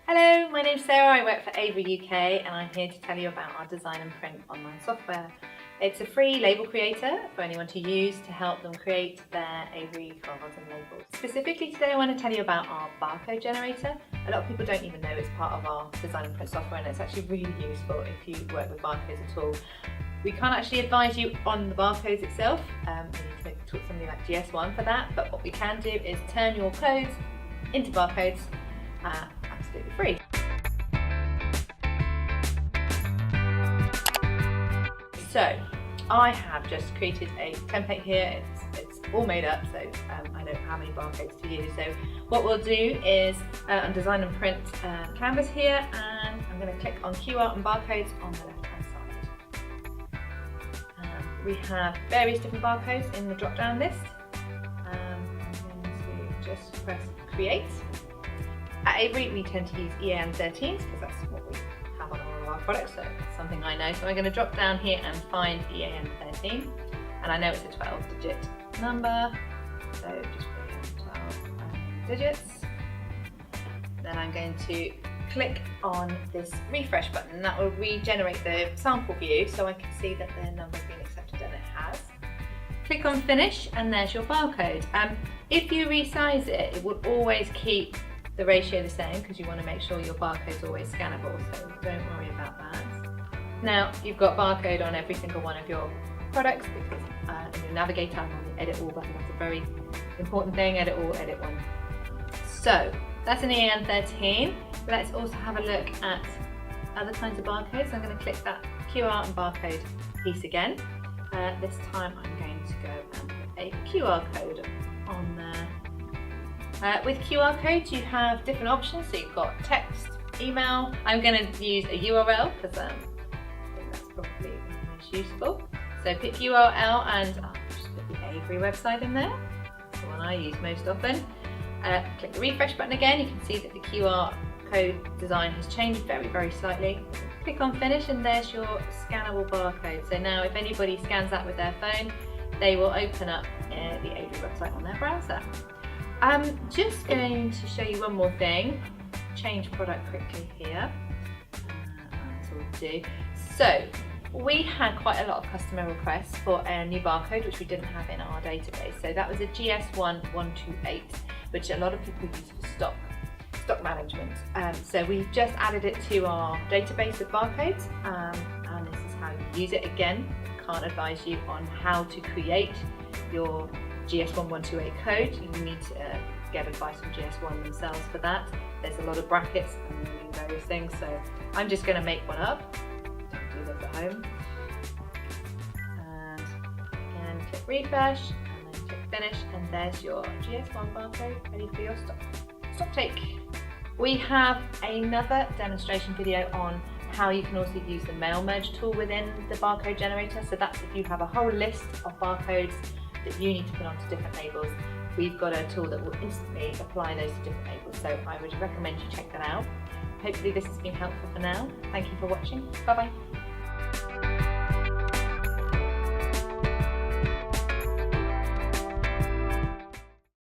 Hello, my name's Sarah, I work for Avery UK and I'm here to tell you about our design and print online software. It's a free label creator for anyone to use to help them create their Avery cards and labels. Specifically today I want to tell you about our barcode generator. A lot of people don't even know it's part of our design and print software, and it's actually really useful if you work with barcodes at all. We can't actually advise you on the barcodes itself, you need to talk to somebody like GS1 for that, but what we can do is turn your codes into barcodes absolutely free. So I have just created a template here. It's all made up, so I don't have any barcodes to use. So what we'll do is on design and print canvas here, and I'm going to click on QR and barcodes on the left hand side. We have various different barcodes in the drop down list. I'm going to just press create. At Avery we tend to use EAN13s because that's what we have on all of our products, so it's something I know. So I'm going to drop down here and find EAN13, and I know it's a 12-digit number, so just put in 12 digits. Then I'm going to click on this refresh button, and that will regenerate the sample view so I can see that the number's been accepted, and it has. Click on finish and there's your barcode. If you resize it, it will always keep the ratio the same because you want to make sure your barcode's always scannable, so don't worry about that. Now you've got barcode on every single one of your products because in your navigator on the edit all button, that's a very important thing, edit all, edit one. So that's an EAN13. Let's also have a look at other kinds of barcodes. I'm going to click that QR and barcode piece again. This time I'm going to go and put a QR code on there. With QR codes you have different options, so you've got text, email. I'm going to use a URL because I think that's probably the most useful. So pick URL and I'll just put the Avery website in there. That's the one I use most often. Click the refresh button again. You can see that the QR code design has changed very slightly. Click on finish and there's your scannable barcode. So now if anybody scans that with their phone, they will open up the Avery website on their browser. I'm just going to show you one more thing. Change product quickly here. That's all to do. So we had quite a lot of customer requests for a new barcode which we didn't have in our database. So that was a GS1128, which a lot of people use for stock management. So we've just added it to our database of barcodes, and this is how you use it. Again, can't advise you on how to create your GS1128 code. You need to get advice from GS1 themselves for that. There's a lot of brackets and various things, so I'm just going to make one up. Don't do this at home. And again, click refresh and then click finish, and there's your GS1 barcode ready for your stock take. We have another demonstration video on how you can also use the mail merge tool within the barcode generator. So that's if you have a whole list of barcodes that you need to put onto different labels. We've got a tool that will instantly apply those to different labels, so I would recommend you check that out. Hopefully this has been helpful for now. Thank you for watching. Bye bye.